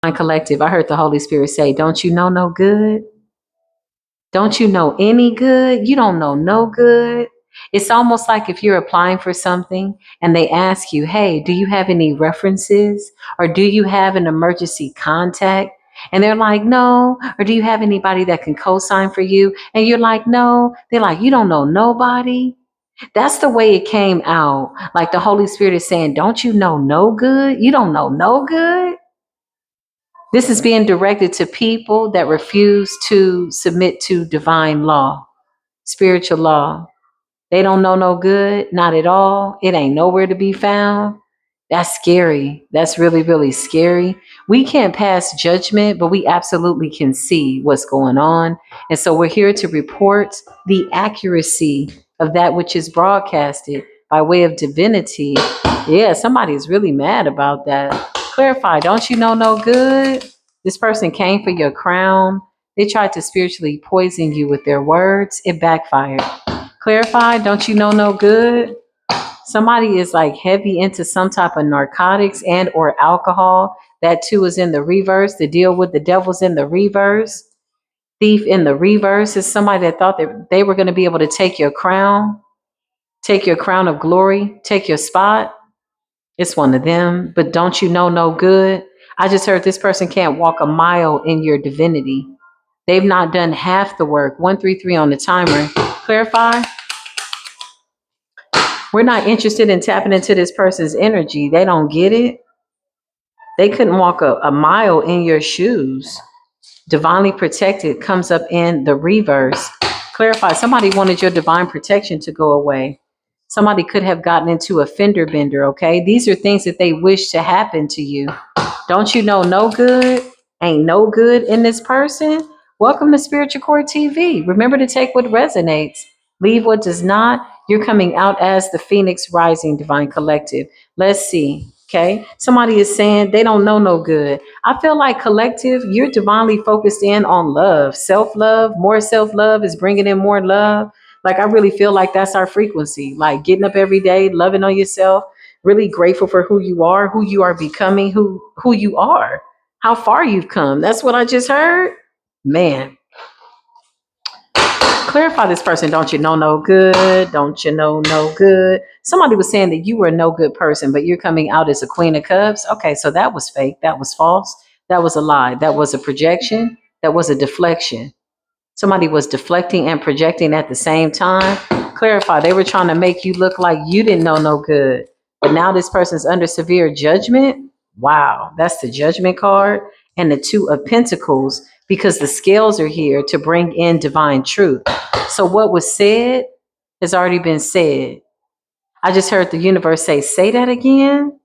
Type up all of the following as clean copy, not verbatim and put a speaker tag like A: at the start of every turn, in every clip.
A: My collective, I heard the Holy Spirit say, don't you know no good? Don't you know any good? You don't know no good. It's almost like if you're applying for something and they ask you, hey, do you have any references? Or do you have an emergency contact? And they're like, no. Or do you have anybody that can co-sign for you? And you're like, no. They're like, you don't know nobody. That's the way it came out. Like the Holy Spirit is saying, don't you know no good? You don't know no good. This is being directed to people that refuse to submit to divine law, spiritual law. They don't know no good, not at all. It ain't nowhere to be found. That's scary. That's really, really scary. We can't pass judgment, but we absolutely can see what's going on. And so we're here to report the accuracy of that which is broadcasted by way of divinity. Yeah, somebody is really mad about that. Clarify, don't you know no good? This person came for your crown. They tried to spiritually poison you with their words. It backfired. Clarify, don't you know no good? Somebody is like heavy into some type of narcotics and or alcohol. That too is in the reverse. The deal with the devil's in the reverse. Thief in the reverse is somebody that thought that they were going to be able to take your crown of glory, take your spot. It's one of them. But don't you know no good? I just heard this person can't walk a mile in your divinity. They've not done half the work. 133 on the timer. Clarify. We're not interested in tapping into this person's energy. They don't get it. They couldn't walk a mile in your shoes. Divinely protected comes up in the reverse. Clarify, somebody wanted your divine protection to go away. Somebody could have gotten into a fender bender, okay? These are things that they wish to happen to you. Don't you know no good? Ain't no good in this person? Welcome to Spiritual Court TV. Remember to take what resonates. Leave what does not. You're coming out as the Phoenix Rising Divine Collective. Let's see. Okay. Somebody is saying they don't know no good. I feel like collective, you're divinely focused in on love, self-love. More self-love is bringing in more love. Like, I really feel like that's our frequency. Like getting up every day, loving on yourself, really grateful for who you are becoming, who you are, how far you've come. That's what I just heard. Man. Clarify this person. Don't you know no good? Don't you know no good? Somebody was saying that you were a no good person, but you're coming out as a queen of cups. Okay, so that was fake. That was false. That was a lie. That was a projection. That was a deflection. Somebody was deflecting and projecting at the same time. Clarify. They were trying to make you look like you didn't know no good. But now this person's under severe judgment. Wow, that's the judgment card and the two of pentacles, because the scales are here to bring in divine truth. So what was said has already been said. I just heard the universe say that again.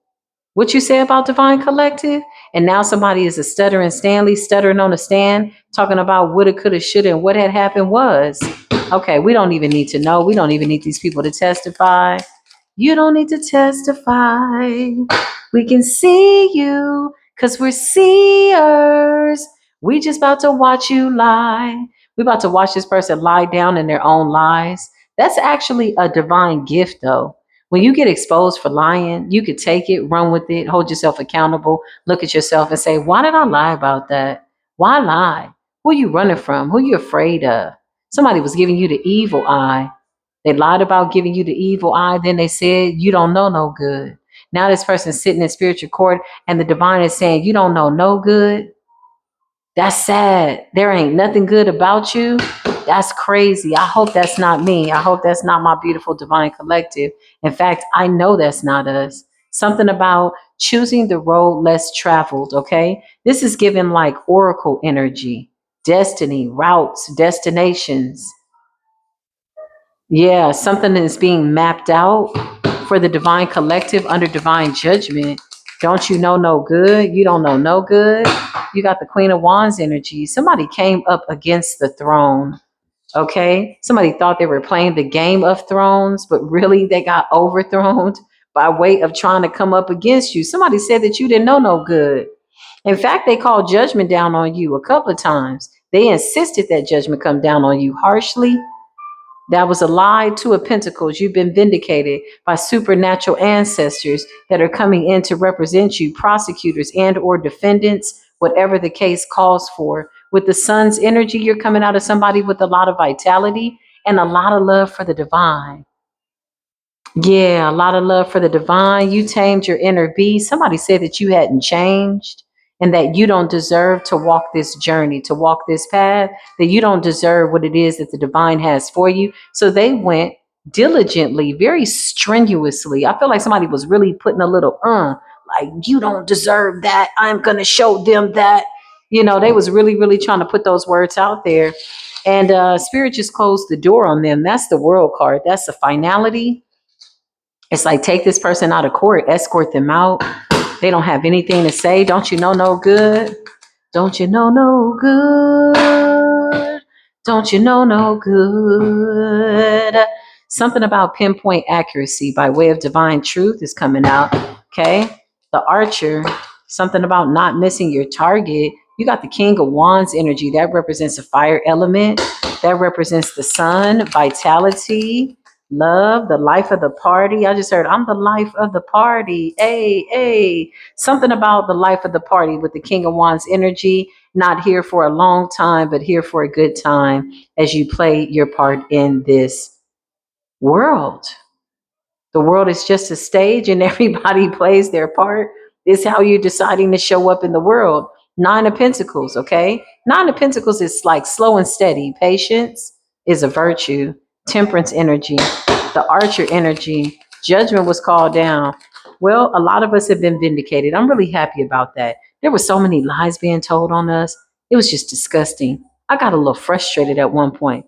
A: What you say about divine collective? And now somebody is a stuttering Stanley, stuttering on a stand, talking about woulda, coulda, shoulda, and what had happened was. Okay, we don't even need to know. We don't even need these people to testify. You don't need to testify. We can see you because we're seers. We just about to watch you lie. We about to watch this person lie down in their own lies. That's actually a divine gift, though. When you get exposed for lying, you could take it, run with it, hold yourself accountable, look at yourself and say, why did I lie about that? Why lie? Who are you running from? Who are you afraid of? Somebody was giving you the evil eye. They lied about giving you the evil eye. Then they said, you don't know no good. Now this person's sitting in spiritual court and the divine is saying, you don't know no good. That's sad. There ain't nothing good about you. That's crazy. I hope that's not me. I hope that's not my beautiful divine collective. In fact, I know that's not us. Something about choosing the road less traveled, okay? This is given like oracle energy, destiny, routes, destinations. Yeah, something is being mapped out for the divine collective under divine judgment. Don't you know no good? You don't know no good. You got the Queen of Wands energy. Somebody came up against the throne. Okay. Somebody thought they were playing the Game of Thrones, but really they got overthrown by way of trying to come up against you. Somebody said that you didn't know no good. In fact, they called judgment down on you a couple of times. They insisted that judgment come down on you harshly. That was a lie. Two of Pentacles. You've been vindicated by supernatural ancestors that are coming in to represent you, prosecutors and or defendants, whatever the case calls for. With the sun's energy, you're coming out of somebody with a lot of vitality and a lot of love for the divine. Yeah, a lot of love for the divine. You tamed your inner beast. Somebody said that you hadn't changed and that you don't deserve to walk this journey, to walk this path, that you don't deserve what it is that the divine has for you. So they went diligently, very strenuously. I feel like somebody was really putting a little, like, you don't deserve that. I'm going to show them that. You know, they was really, really trying to put those words out there. And Spirit just closed the door on them. That's the world card. That's the finality. It's like, take this person out of court, escort them out. They don't have anything to say. Don't you know no good? Don't you know no good? Don't you know no good? Something about pinpoint accuracy by way of divine truth is coming out. Okay. The archer, something about not missing your target. You got the King of Wands energy. That represents a fire element. That represents the sun, vitality, love, the life of the party. I just heard, I'm the life of the party. Hey, hey. Something about the life of the party with the King of Wands energy, not here for a long time, but here for a good time as you play your part in this world. The world is just a stage and everybody plays their part. It's how you're deciding to show up in the world. Nine of Pentacles, okay? Nine of Pentacles is like slow and steady. Patience is a virtue. Temperance energy, the archer energy. Judgment was called down. Well, a lot of us have been vindicated. I'm really happy about that. There were so many lies being told on us. It was just disgusting. I got a little frustrated at one point.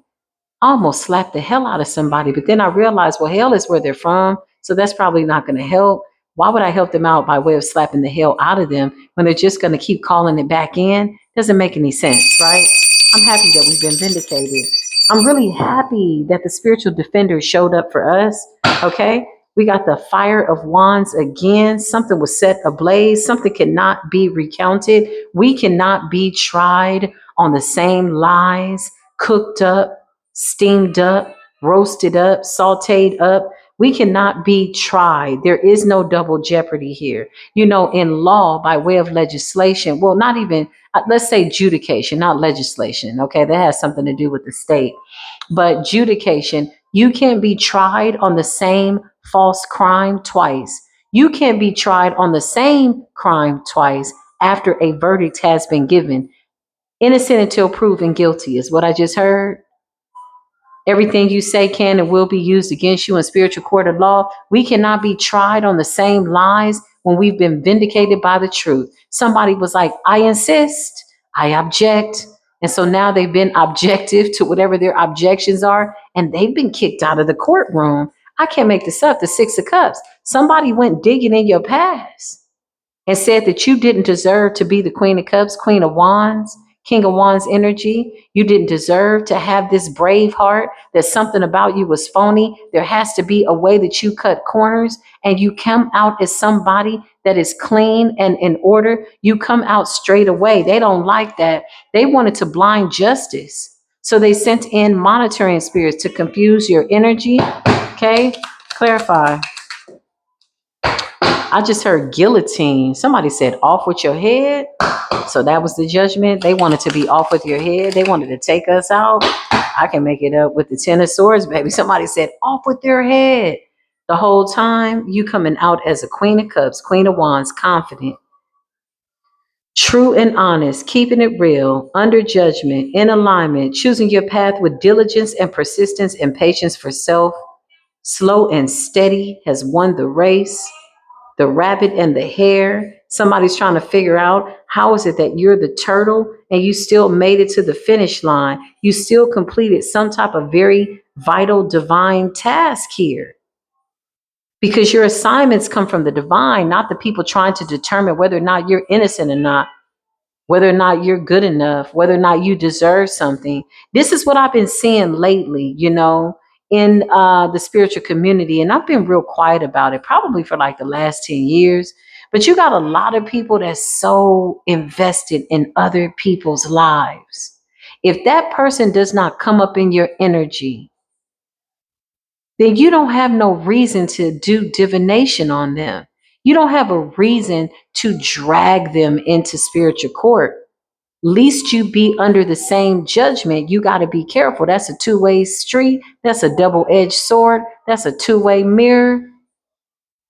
A: I almost slapped the hell out of somebody, but then I realized, well, hell is where they're from, so that's probably not going to help. Why would I help them out by way of slapping the hell out of them when they're just going to keep calling it back in? Doesn't make any sense, right? I'm happy that we've been vindicated. I'm really happy that the spiritual defender showed up for us, okay? We got the fire of wands again. Something was set ablaze. Something cannot be recounted. We cannot be tried on the same lies, cooked up, steamed up, roasted up, sauteed up. We cannot be tried. There is no double jeopardy here. You know, in law, by way of legislation, well, not even, let's say judication, not legislation. Okay, that has something to do with the state. But judication, you can't be tried on the same false crime twice. You can't be tried on the same crime twice after a verdict has been given. Innocent until proven guilty is what I just heard. Everything you say can and will be used against you in spiritual court of law. We cannot be tried on the same lies when we've been vindicated by the truth. Somebody was like, I insist, I object. And so now they've been objective to whatever their objections are, and they've been kicked out of the courtroom. I can't make this up. The Six of Cups. Somebody went digging in your past and said that you didn't deserve to be the Queen of Cups, Queen of Wands, King of Wands energy. You didn't deserve to have this brave heart, that something about you was phony. There has to be a way that you cut corners and you come out as somebody that is clean and in order. You come out straight away. They don't like that. They wanted to blind justice. So they sent in monitoring spirits to confuse your energy. Okay, clarify. I just heard guillotine. Somebody said off with your head. So that was the judgment. They wanted to be off with your head. They wanted to take us out. I can make it up with the Ten of Swords, baby. Somebody said off with their head. The whole time you coming out as a Queen of Cups, Queen of Wands, confident, true and honest, keeping it real, under judgment, in alignment, choosing your path with diligence and persistence and patience for self. Slow and steady has won the race. The rabbit and the hare. Somebody's trying to figure out, how is it that you're the turtle and you still made it to the finish line? You still completed some type of very vital divine task here. Because your assignments come from the divine, not the people trying to determine whether or not you're innocent or not, whether or not you're good enough, whether or not you deserve something. This is what I've been seeing lately, you know, in the spiritual community. And I've been real quiet about it, probably for like the last 10 years. But you got a lot of people that's so invested in other people's lives. If that person does not come up in your energy, then you don't have no reason to do divination on them. You don't have a reason to drag them into spiritual court. Least you be under the same judgment. You got to be careful. That's a two-way street. That's a double-edged sword. That's a two-way mirror.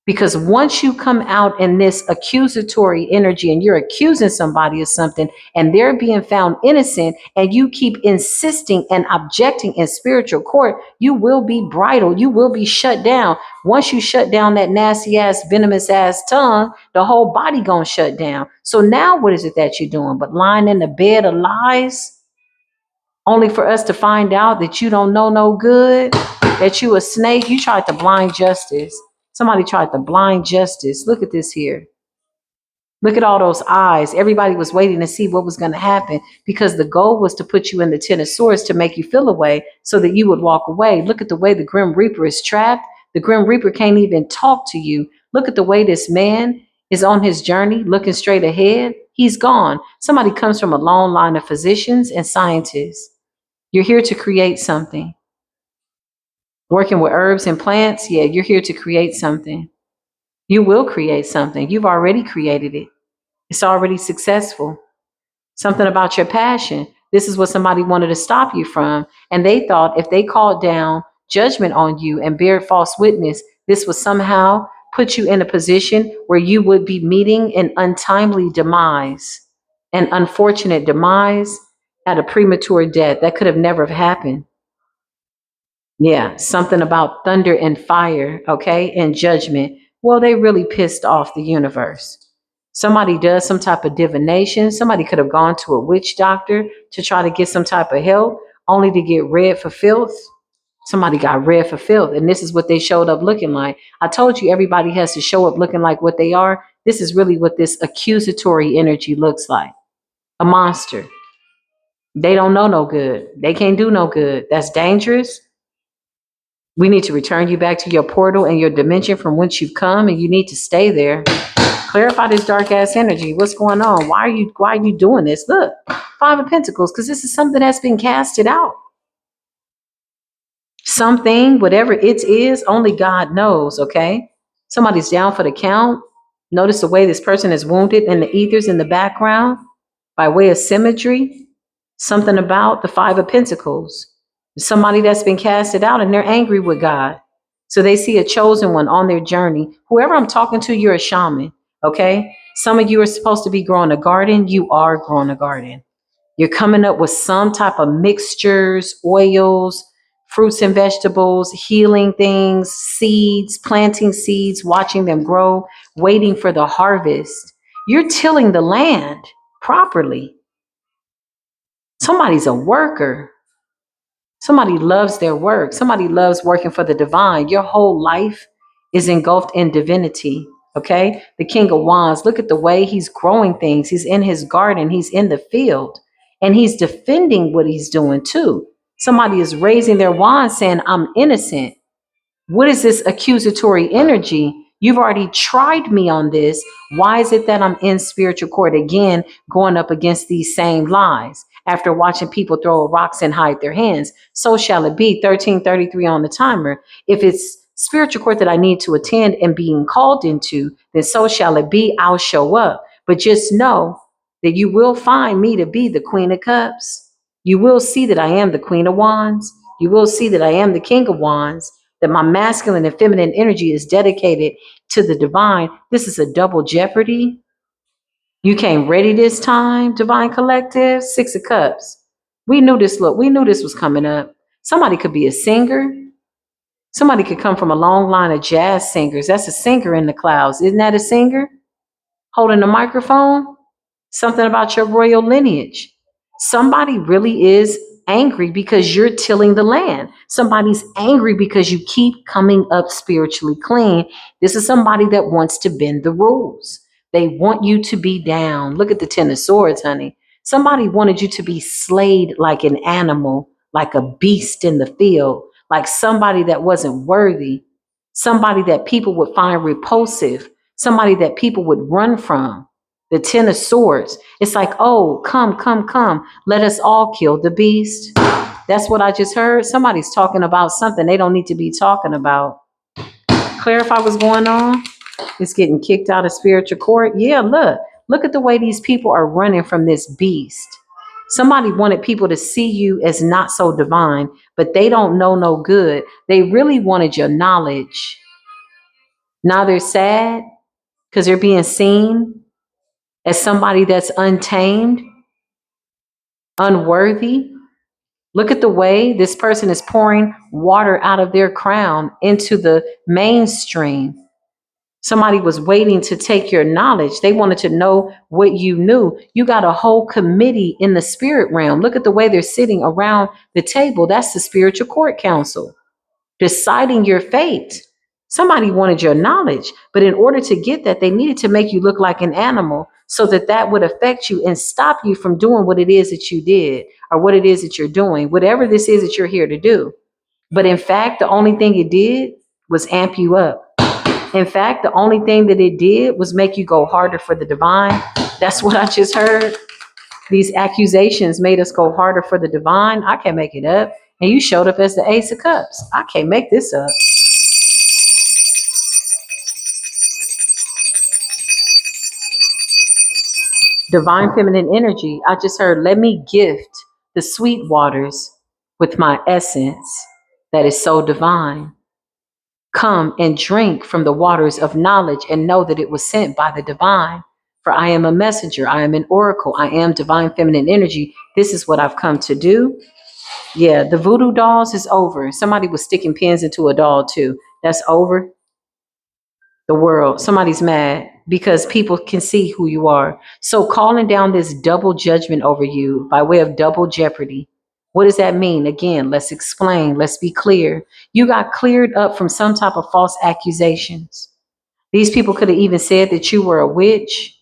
A: Because once you come out in this accusatory energy and you're accusing somebody of something and they're being found innocent and you keep insisting and objecting in spiritual court, you will be bridled. You will be shut down. Once you shut down that nasty ass, venomous ass tongue, the whole body gonna shut down. So now what is it that you're doing? But lying in the bed of lies, only for us to find out that you don't know no good, that you a snake. You tried to blind justice. Somebody tried to blind justice. Look at this here. Look at all those eyes. Everybody was waiting to see what was going to happen because the goal was to put you in the Ten of Swords to make you feel away so that you would walk away. Look at the way the Grim Reaper is trapped. The Grim Reaper can't even talk to you. Look at the way this man is on his journey, looking straight ahead. He's gone. Somebody comes from a long line of physicians and scientists. You're here to create something. Working with herbs and plants, yeah, you're here to create something. You will create something. You've already created it. It's already successful. Something about your passion. This is what somebody wanted to stop you from. And they thought if they called down judgment on you and bear false witness, this would somehow put you in a position where you would be meeting an untimely demise, an unfortunate demise at a premature death. That could have never have happened. Yeah, something about thunder and fire, okay, and judgment. Well, they really pissed off the universe. Somebody does some type of divination. Somebody could have gone to a witch doctor to try to get some type of help, only to get read for filth. Somebody got read for filth, and this is what they showed up looking like. I told you everybody has to show up looking like what they are. This is really what this accusatory energy looks like. A monster. They don't know no good. They can't do no good. That's dangerous. We need to return you back to your portal and your dimension from whence you've come, and you need to stay there. Clarify this dark ass energy. What's going on? Why are you doing this? Look, Five of Pentacles, because this is something that's been casted out. Something, whatever it is, only God knows, okay? Somebody's down for the count. Notice the way this person is wounded in the ethers in the background by way of symmetry. Something about the Five of Pentacles. Somebody that's been casted out and they're angry with God. So they see a chosen one on their journey. Whoever I'm talking to, you're a shaman, okay? Some of you are supposed to be growing a garden. You are growing a garden. You're coming up with some type of mixtures, oils, fruits and vegetables, healing things, seeds, planting seeds, watching them grow, waiting for the harvest. You're tilling the land properly. Somebody's a worker. Somebody loves their work. Somebody loves working for the divine. Your whole life is engulfed in divinity. Okay. The King of Wands, look at the way he's growing things. He's in his garden. He's in the field and he's defending what he's doing too. Somebody is raising their wand saying, I'm innocent. What is this accusatory energy? You've already tried me on this. Why is it that I'm in spiritual court again, going up against these same lies? After watching people throw rocks and hide their hands, so shall it be. 1333 on the timer. If it's spiritual court that I need to attend and being called into, then so shall it be. I'll show up. But just know that you will find me to be the Queen of Cups. You will see that I am the Queen of Wands. You will see that I am the King of Wands, that my masculine and feminine energy is dedicated to the divine. This is a double jeopardy. You came ready this time, Divine Collective. Six of Cups. We knew this. Look, we knew this was coming up. Somebody could be a singer. Somebody could come from a long line of jazz singers. That's a singer in the clouds. Isn't that a singer? Holding a microphone? Something about your royal lineage. Somebody really is angry because you're tilling the land. Somebody's angry because you keep coming up spiritually clean. This is somebody that wants to bend the rules. They want you to be down. Look at the Ten of Swords, honey. Somebody wanted you to be slayed like an animal, like a beast in the field, like somebody that wasn't worthy, somebody that people would find repulsive, somebody that people would run from. The Ten of Swords. It's like, oh, come, come, come. Let us all kill the beast. That's what I just heard. Somebody's talking about something they don't need to be talking about. Clarify what's going on. It's getting kicked out of spiritual court. Yeah, look at the way these people are running from this beast. Somebody wanted people to see you as not so divine, but they don't know no good. They really wanted your knowledge. Now they're sad because they're being seen as somebody that's untamed, unworthy. Look at the way this person is pouring water out of their crown into the mainstream. Somebody was waiting to take your knowledge. They wanted to know what you knew. You got a whole committee in the spirit realm. Look at the way they're sitting around the table. That's the spiritual court council, deciding your fate. Somebody wanted your knowledge, but in order to get that, they needed to make you look like an animal so that that would affect you and stop you from doing what it is that you did or what it is that you're doing, whatever this is that you're here to do. But in fact, the only thing it did was amp you up. In fact, the only thing that it did was make you go harder for the divine. That's what I just heard. These accusations made us go harder for the divine. I can't make it up. And you showed up as the Ace of Cups. I can't make this up. Divine feminine energy. I just heard, let me gift the sweet waters with my essence that is so divine. Come and drink from the waters of knowledge and know that it was sent by the divine. For I am a messenger. I am an oracle. I am divine feminine energy. This is what I've come to do. Yeah, the voodoo dolls is over. Somebody was sticking pins into a doll too. That's over. The world. Somebody's mad because people can see who you are. So calling down this double judgment over you by way of double jeopardy. What does that mean? Again, let's explain. Let's be clear. You got cleared up from some type of false accusations. These people could have even said that you were a witch,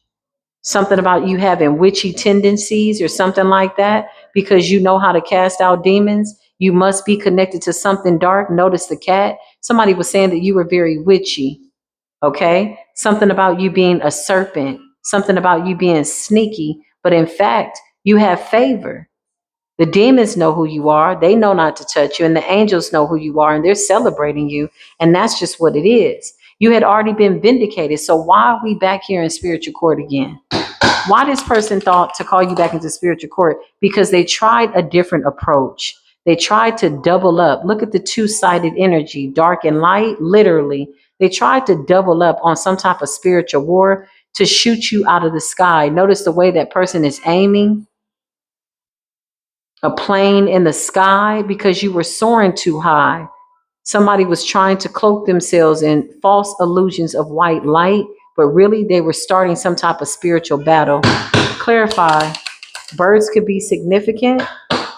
A: something about you having witchy tendencies or something like that, because you know how to cast out demons. You must be connected to something dark. Notice the cat. Somebody was saying that you were very witchy. Okay. Something about you being a serpent, something about you being sneaky, but in fact, you have favor. The demons know who you are. They know not to touch you, and the angels know who you are, and they're celebrating you. And that's just what it is. You had already been vindicated. So why are we back here in spiritual court again? Why this person thought to call you back into spiritual court? Because they tried a different approach. They tried to double up. Look at the two-sided energy, dark and light, literally. They tried to double up on some type of spiritual war to shoot you out of the sky. Notice the way that person is aiming a plane in the sky because you were soaring too high. Somebody was trying to cloak themselves in false illusions of white light, but really they were starting some type of spiritual battle. Clarify. Birds could be significant.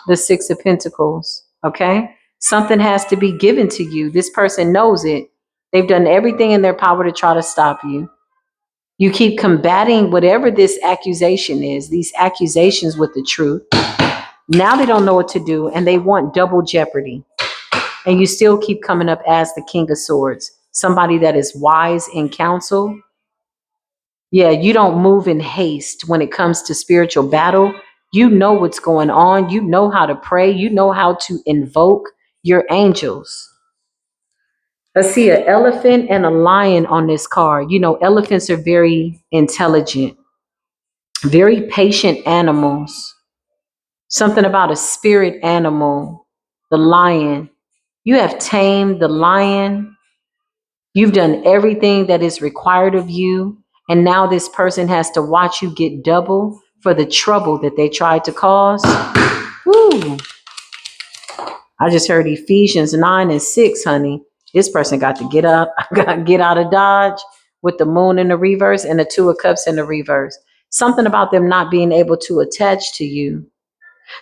A: The Six of Pentacles. Okay. Something has to be given to you. This person knows it. They've done everything in their power to try to stop you. You keep combating whatever this accusation is, these accusations with the truth. Now they don't know what to do and they want double jeopardy. And you still keep coming up as the King of Swords, somebody that is wise in counsel. Yeah, you don't move in haste when it comes to spiritual battle. You know what's going on. You know how to pray. You know how to invoke your angels. I see an elephant and a lion on this card. You know, elephants are very intelligent, very patient animals. Something about a spirit animal, the lion. You have tamed the lion. You've done everything that is required of you. And now this person has to watch you get double for the trouble that they tried to cause. Woo. I just heard Ephesians 9:6, honey. This person got to get up, get out of Dodge with the moon in the reverse and the Two of Cups in the reverse. Something about them not being able to attach to you.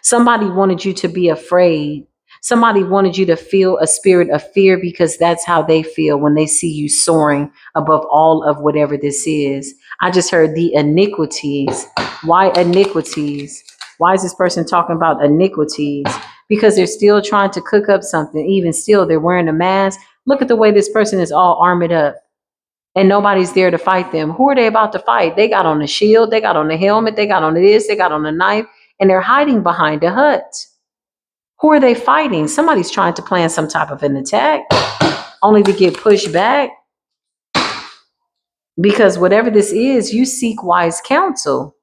A: Somebody wanted you to be afraid. Somebody wanted you to feel a spirit of fear because that's how they feel when they see you soaring above all of whatever this is. I just heard the iniquities. Why iniquities? Why is this person talking about iniquities? Because they're still trying to cook up something. Even still, they're wearing a mask. Look at the way this person is all armored up and nobody's there to fight them. Who are they about to fight? They got on the shield. They got on the helmet. They got on this. They got on the knife. And they're hiding behind a hut. Who are they fighting? Somebody's trying to plan some type of an attack, only to get pushed back. Because whatever this is, you seek wise counsel.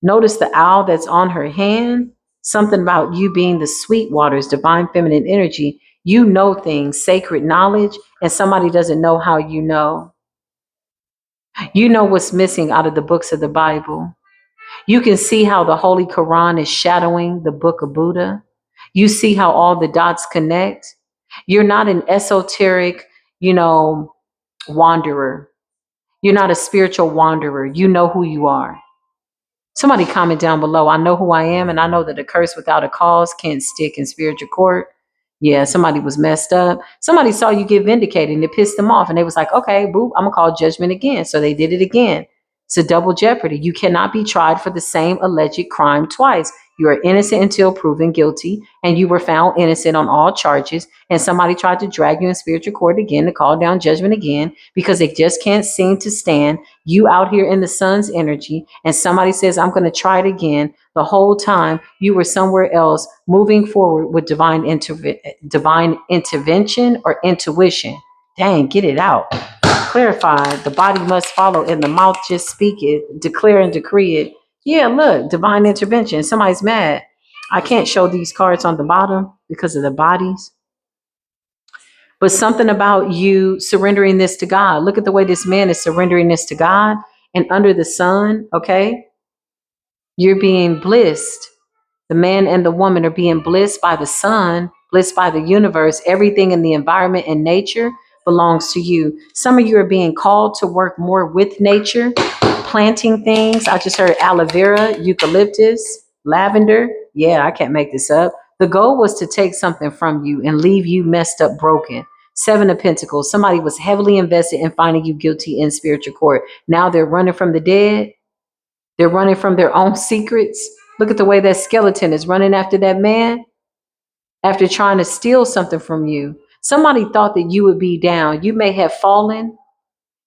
A: Notice the owl that's on her hand. Something about you being the sweet waters, divine feminine energy. You know things, sacred knowledge, and somebody doesn't know how you know. You know what's missing out of the books of the Bible. You can see how the Holy Quran is shadowing the book of Buddha. You see how all the dots connect. You're not an esoteric, wanderer. You're not a spiritual wanderer. You know who you are. Somebody comment down below. I know who I am, and I know that a curse without a cause can't stick in spiritual court. Yeah, somebody was messed up. Somebody saw you get vindicated and it pissed them off. And they was like, okay, boo, I'm going to call judgment again. So they did it again. It's a double jeopardy. You cannot be tried for the same alleged crime twice. You are innocent until proven guilty, and you were found innocent on all charges. And somebody tried to drag you in spiritual court again to call down judgment again because they just can't seem to stand you out here in the sun's energy. And somebody says, I'm going to try it again. The whole time you were somewhere else moving forward with divine intervention or intuition. Dang, get it out. Clarify. The body must follow and the mouth just speak it, declare and decree it. Yeah, look, divine intervention. Somebody's mad. I can't show these cards on the bottom because of the bodies. But something about you surrendering this to God. Look at the way this man is surrendering this to God. And under the sun, okay, you're being blissed. The man and the woman are being blissed by the sun, blissed by the universe. Everything in the environment and nature belongs to you. Some of you are being called to work more with nature, planting things. I just heard aloe vera, eucalyptus, lavender. Yeah, I can't make this up. The goal was to take something from you and leave you messed up, broken. Seven of Pentacles. Somebody was heavily invested in finding you guilty in spiritual court. Now they're running from the dead. They're running from their own secrets. Look at the way that skeleton is running after that man after trying to steal something from you. Somebody thought that you would be down. You may have fallen.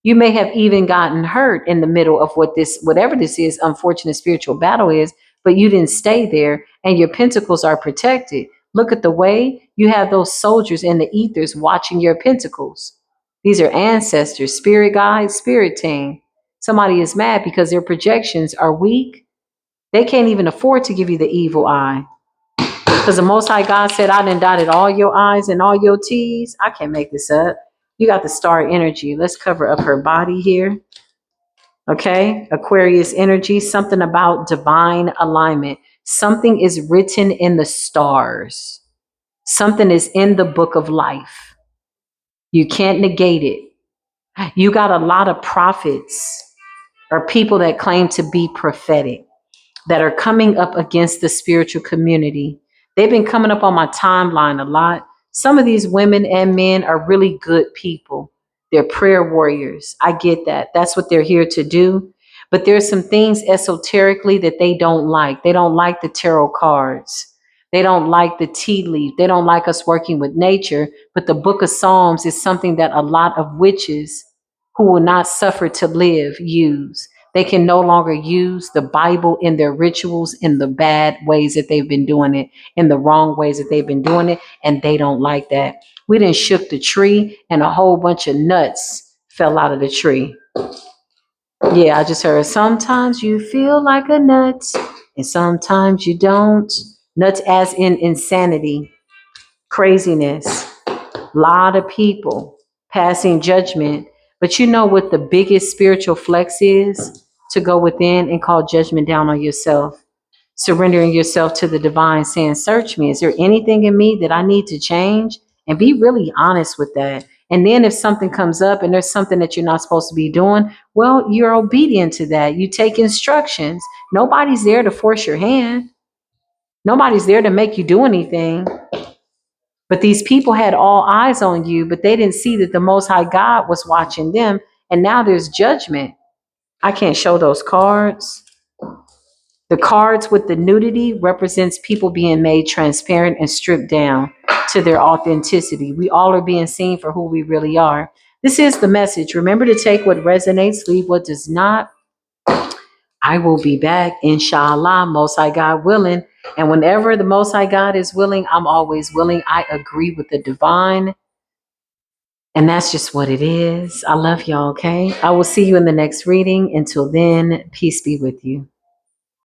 A: You may have even gotten hurt in the middle of whatever this is, unfortunate spiritual battle is, but you didn't stay there and your pentacles are protected. Look at the way you have those soldiers in the ethers watching your pentacles. These are ancestors, spirit guides, spirit team. Somebody is mad because their projections are weak. They can't even afford to give you the evil eye. Because the Most High God said, I done dotted all your I's and all your T's. I can't make this up. You got the star energy. Let's cover up her body here. Okay. Aquarius energy, something about divine alignment. Something is written in the stars. Something is in the book of life. You can't negate it. You got a lot of prophets or people that claim to be prophetic that are coming up against the spiritual community. They've been coming up on my timeline a lot. Some of these women and men are really good people. They're prayer warriors. I get that. That's what they're here to do. But there's some things esoterically that they don't like. They don't like the tarot cards. They don't like the tea leaf. They don't like us working with nature. But the book of Psalms is something that a lot of witches who will not suffer to live use. They can no longer use the Bible in their rituals in the bad ways that they've been doing it, in the wrong ways that they've been doing it, and they don't like that. We done shook the tree and a whole bunch of nuts fell out of the tree. Yeah, I just heard sometimes you feel like a nut and sometimes you don't. Nuts as in insanity, craziness. Lot of people passing judgment. But you know what the biggest spiritual flex is? To go within and call judgment down on yourself. Surrendering yourself to the divine, saying, search me. Is there anything in me that I need to change? And be really honest with that. And then if something comes up and there's something that you're not supposed to be doing, well, you're obedient to that. You take instructions. Nobody's there to force your hand. Nobody's there to make you do anything. But these people had all eyes on you, but they didn't see that the Most High God was watching them. And now there's judgment. I can't show those cards. The cards with the nudity represents people being made transparent and stripped down to their authenticity. We all are being seen for who we really are. This is the message. Remember to take what resonates, leave what does not. I will be back, inshallah, Most High God willing. And whenever the Most High God is willing, I'm always willing. I agree with the divine. And that's just what it is. I love y'all, okay? I will see you in the next reading. Until then, peace be with you.